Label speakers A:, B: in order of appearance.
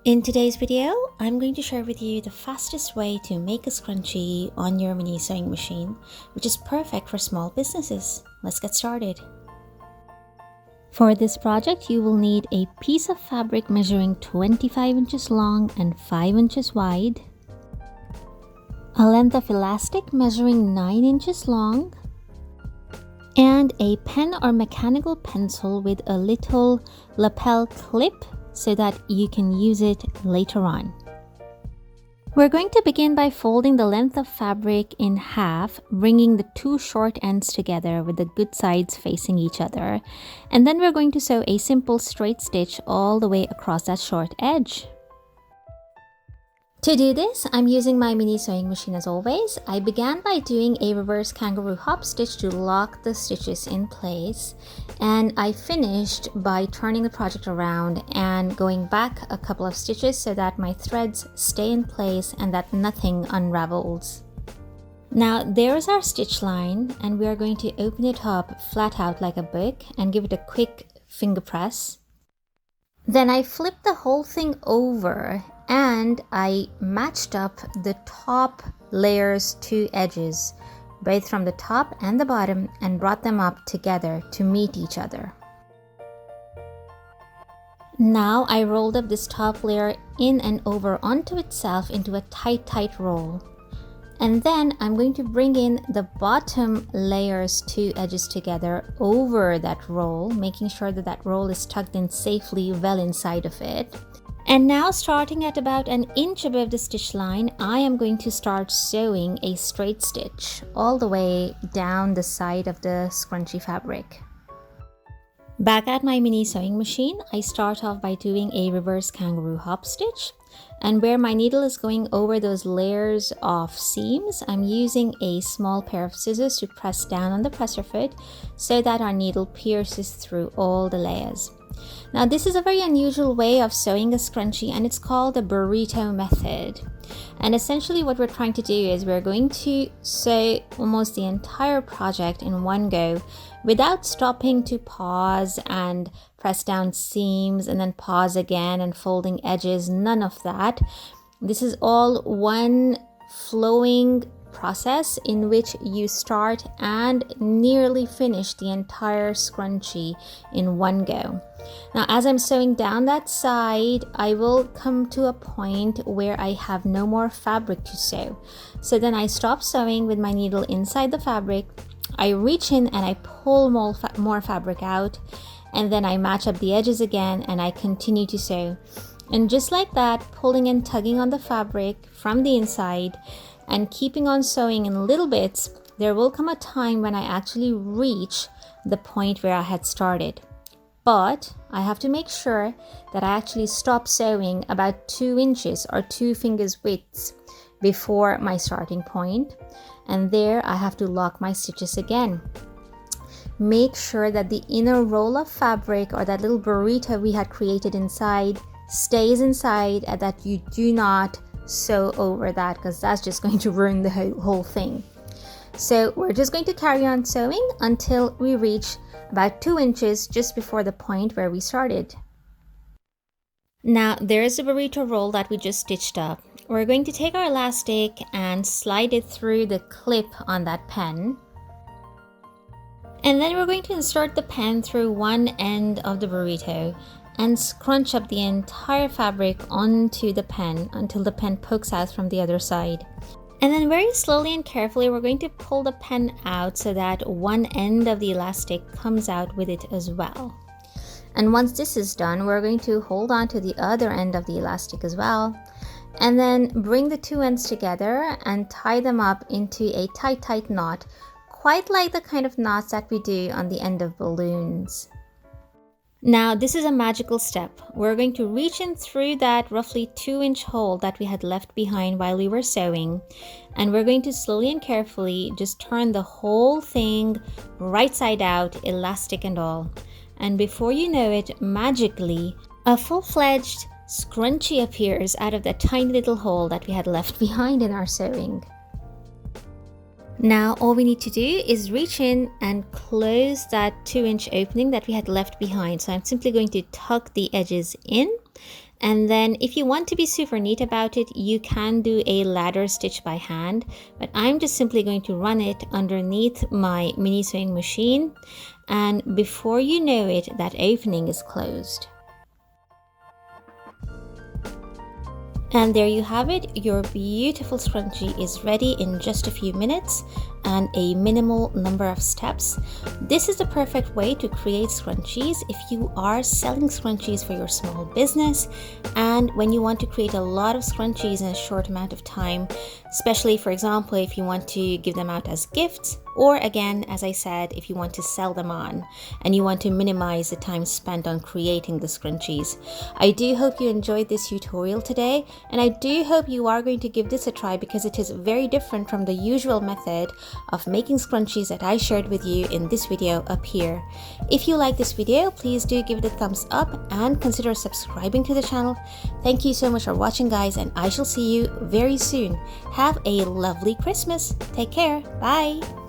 A: In today's video, I'm going to share with you the fastest way to make a scrunchie on your mini sewing machine, which is perfect for small businesses. Let's get started. For this project, you will need a piece of fabric measuring 25 inches long and 5 inches wide, a length of elastic measuring 9 inches long, and a pen or mechanical pencil with a little lapel clip so that you can use it later on. We're going to begin by folding the length of fabric in half, bringing the two short ends together with the good sides facing each other. And then we're going to sew a simple straight stitch all the way across that short edge. To do this, I'm using my mini sewing machine as always. I began by doing a reverse kangaroo hop stitch to lock the stitches in place, and I finished by turning the project around and going back a couple of stitches so that my threads stay in place and that nothing unravels. Now there's our stitch line, and we are going to open it up flat out like a book and give it a quick finger press. Then I flipped the whole thing over and I matched up the top layer's two edges, both from the top and the bottom, and brought them up together to meet each other. Now I rolled up this top layer in and over onto itself into a tight roll. And then I'm going to bring in the bottom layer's two edges together over that roll, making sure that that roll is tucked in safely well inside of it. And now, starting at about an inch above the stitch line, I am going to start sewing a straight stitch all the way down the side of the scrunchie fabric. Back at my mini sewing machine, I start off by doing a reverse kangaroo hop stitch. And where my needle is going over those layers of seams, I'm using a small pair of scissors to press down on the presser foot so that our needle pierces through all the layers. Now this is a very unusual way of sewing a scrunchie, and it's called the burrito method. And essentially what we're trying to do is we're going to sew almost the entire project in one go without stopping to pause and press down seams and then pause again and folding edges. None of that. This is all one flowing process in which you start and nearly finish the entire scrunchie in one go. Now as I'm sewing down that side, I will come to a point where I have no more fabric to sew. So then I stop sewing with my needle inside the fabric, I reach in and I pull more fabric out, and then I match up the edges again and I continue to sew. And just like that, pulling and tugging on the fabric from the inside and keeping on sewing in little bits, there will come a time when I actually reach the point where I had started. But I have to make sure that I actually stop sewing about 2 inches or 2 fingers widths before my starting point. And there I have to lock my stitches again. Make sure that the inner roll of fabric or that little burrito we had created inside stays inside and that you do not sew over that, because that's just going to ruin the whole thing. So we're just going to carry on sewing until we reach about 2 inches just before the point where we started. Now there's the burrito roll that we just stitched up. We're going to take our elastic and slide it through the clip on that pen. And then we're going to insert the pen through one end of the burrito and scrunch up the entire fabric onto the pen until the pen pokes out from the other side. And then very slowly and carefully we're going to pull the pen out so that one end of the elastic comes out with it as well. And once this is done, we're going to hold on to the other end of the elastic as well, and then bring the two ends together and tie them up into a tight knot, quite like the kind of knots that we do on the end of balloons. Now this is a magical step. We're going to reach in through that roughly 2-inch hole that we had left behind while we were sewing, and we're going to slowly and carefully just turn the whole thing right side out, elastic and all. And before you know it, magically, a full-fledged scrunchie appears out of that tiny little hole that we had left behind in our sewing. Now all we need to do is reach in and close that 2-inch opening that we had left behind. So I'm simply going to tuck the edges in And then if you want to be super neat about it, you can do a ladder stitch by hand, but I'm just simply going to run it underneath my mini sewing machine. And before you know it, that opening is closed. And there you have it, your beautiful scrunchie is ready in just a few minutes and a minimal number of steps. This is the perfect way to create scrunchies if you are selling scrunchies for your small business and when you want to create a lot of scrunchies in a short amount of time, especially for example if you want to give them out as gifts, or again, as I said, if you want to sell them on and you want to minimize the time spent on creating the scrunchies. I do hope you enjoyed this tutorial today, and I do hope you are going to give this a try because it is very different from the usual method of making scrunchies that I shared with you in this video up here. If you like this video, please do give it a thumbs up and consider subscribing to the channel. Thank you so much for watching, guys, and I shall see you very soon. Have a lovely Christmas. Take care. Bye.